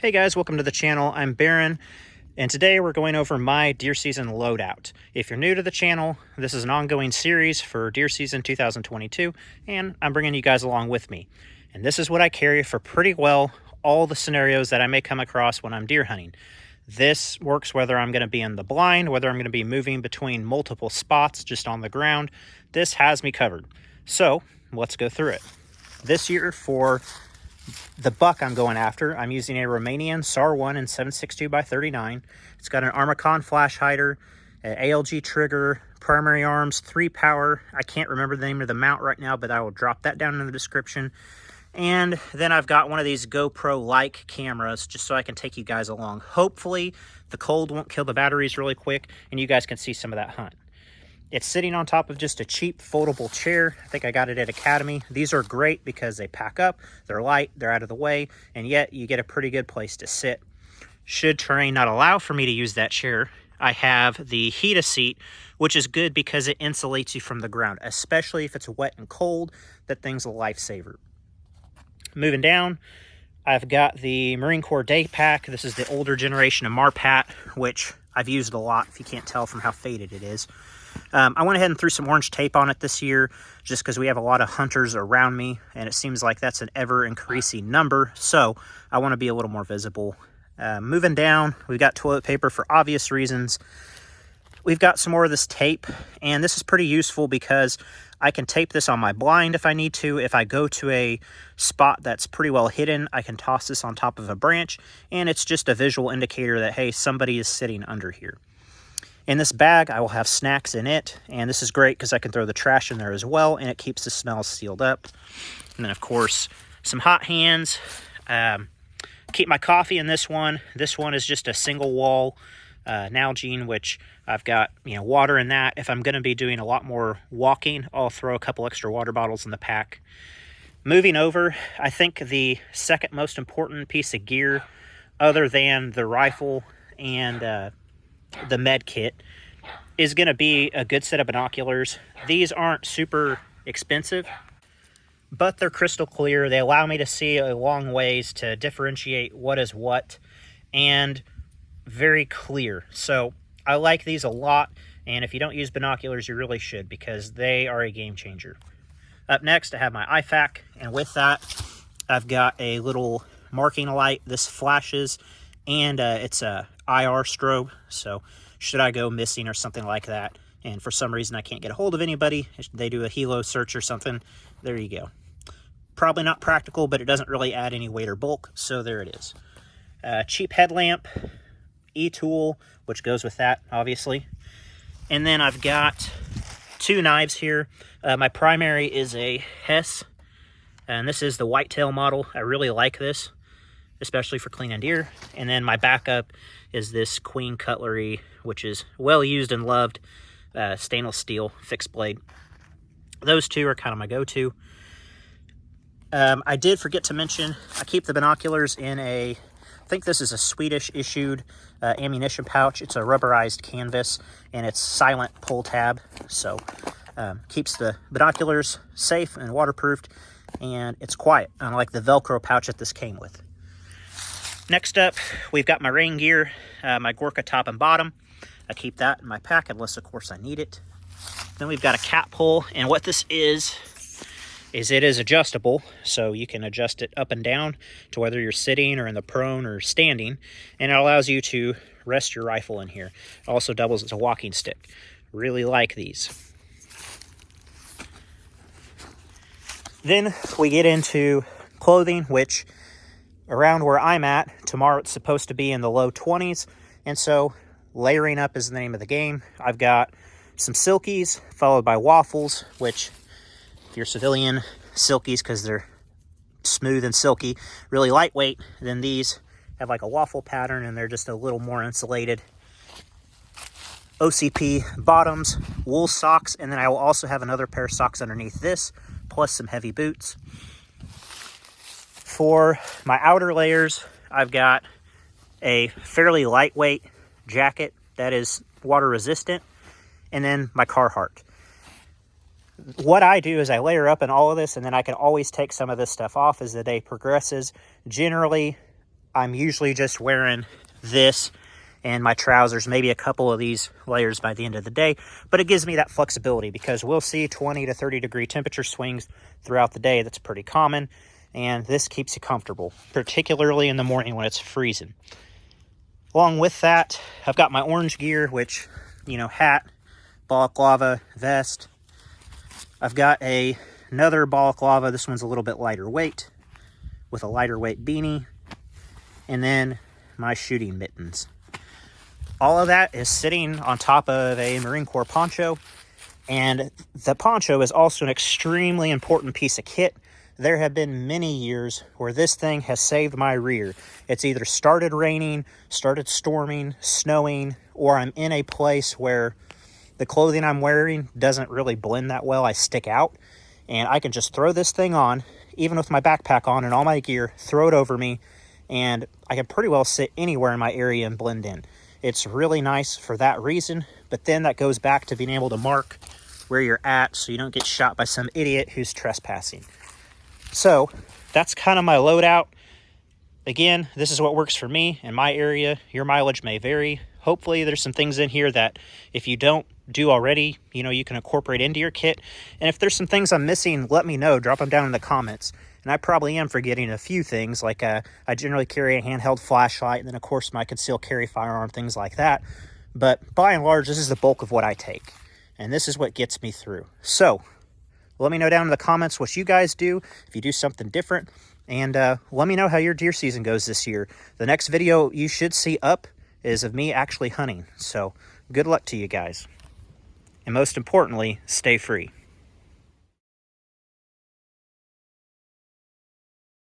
Hey guys, welcome to the channel. I'm Barron, and today we're going over my deer season loadout. If you're new to the channel, this is an ongoing series for deer season 2022, and I'm bringing you guys along with me. And this is what I carry for pretty well all the scenarios that I may come across when I'm deer hunting. This works whether I'm going to be in the blind, whether I'm going to be moving between multiple spots just on the ground. This has me covered. So let's go through it. This year for the buck I'm going after, I'm using a Romanian SAR-1 in 7.62x39. It's got an Armacon flash hider, an ALG trigger, primary arms, 3 power. I can't remember the name of the mount right now, but I will drop that down in the description. And then I've got one of these GoPro-like cameras just so I can take you guys along. Hopefully the cold won't kill the batteries really quick and you guys can see some of that hunt. It's sitting on top of just a cheap foldable chair. I think I got it at Academy. These are great because they pack up, they're light, they're out of the way, and yet you get a pretty good place to sit. Should terrain not allow for me to use that chair, I have the heated seat, which is good because it insulates you from the ground, especially if it's wet and cold. That thing's a lifesaver. Moving down, I've got the Marine Corps Day Pack. This is the older generation of Marpat, which I've used a lot, if you can't tell from how faded it is. I went ahead and threw some orange tape on it this year just because we have a lot of hunters around me and it seems like that's an ever increasing number, so I want to be a little more visible. Moving down, we've got toilet paper for obvious reasons. We've got some more of this tape, and this is pretty useful because I can tape this on my blind if I need to. If I go to a spot that's pretty well hidden, I can toss this on top of a branch, and it's just a visual indicator that, hey, somebody is sitting under here. In this bag, I will have snacks in it, and this is great because I can throw the trash in there as well, and it keeps the smells sealed up. And then, of course, some hot hands. Keep my coffee in this one. This one is just a single wall Nalgene, which I've got water in that. If I'm going to be doing a lot more walking, I'll throw a couple extra water bottles in the pack. Moving over, I think the second most important piece of gear, other than the rifle and the med kit, is going to be a good set of binoculars. These aren't super expensive, but they're crystal clear. They allow me to see a long ways to differentiate what is what, and very clear. So I like these a lot, and if you don't use binoculars, you really should because they are a game changer. Up next, I have my IFAK, and with that, I've got a little marking light. This flashes, and it's a IR strobe, so should I go missing or something like that, and for some reason I can't get a hold of anybody, they do a helo search or something, there you go. Probably not practical, but it doesn't really add any weight or bulk, so there it is. Cheap headlamp, e-tool, which goes with that, obviously. And then I've got 2 knives here. My primary is a Hess, and this is the whitetail model. I really like this, especially for cleaning deer. And then my backup is this Queen Cutlery, which is well used and loved, stainless steel fixed blade. Those 2 are kind of my go-to. I did forget to mention, I keep the binoculars in I think this is a Swedish issued ammunition pouch. It's a rubberized canvas, and it's silent pull tab, so keeps the binoculars safe and waterproofed, and it's quiet, unlike the Velcro pouch that this came with. Next up, we've got my rain gear, my Gorka top and bottom. I keep that in my pack unless, of course, I need it. Then we've got a cat pole, and what this is it is adjustable, so you can adjust it up and down to whether you're sitting or in the prone or standing, and it allows you to rest your rifle in here. It also doubles as a walking stick. Really like these. Then we get into clothing, which around where I'm at, tomorrow it's supposed to be in the low 20s, and so layering up is the name of the game. I've got some silkies, followed by waffles, which, if you're civilian, silkies, because they're smooth and silky, really lightweight. Then these have like a waffle pattern, and they're just a little more insulated. OCP bottoms, wool socks, and then I will also have another pair of socks underneath this, plus some heavy boots. For my outer layers, I've got a fairly lightweight jacket that is water resistant, and then my Carhartt. What I do is I layer up in all of this, and then I can always take some of this stuff off as the day progresses. Generally, I'm usually just wearing this and my trousers, maybe a couple of these layers by the end of the day, but it gives me that flexibility because we'll see 20 to 30 degree temperature swings throughout the day. That's pretty common, and this keeps you comfortable, particularly in the morning when it's freezing. Along with that, I've got my orange gear, which, you know, hat, balaclava, vest. I've got another balaclava. This one's a little bit lighter weight with a lighter weight beanie, and then my shooting mittens. All of that is sitting on top of a Marine Corps poncho, and the poncho is also an extremely important piece of kit. There have been many years where this thing has saved my rear. It's either started raining, started storming, snowing, or I'm in a place where the clothing I'm wearing doesn't really blend that well. I stick out, and I can just throw this thing on, even with my backpack on and all my gear, throw it over me, and I can pretty well sit anywhere in my area and blend in. It's really nice for that reason, but then that goes back to being able to mark where you're at so you don't get shot by some idiot who's trespassing. So that's kind of my loadout. Again, this is what works for me in my area. Your mileage may vary. Hopefully there's some things in here that if you don't do already, you know, you can incorporate into your kit. And if there's some things I'm missing, let me know. Drop them down in the comments. And I probably am forgetting a few things, like I generally carry a handheld flashlight, and then of course my concealed carry firearm, things like that. But by and large, this is the bulk of what I take, and this is what gets me through. So let me know down in the comments what you guys do, if you do something different, and let me know how your deer season goes this year. The next video you should see up is of me actually hunting. So good luck to you guys. And most importantly, stay free.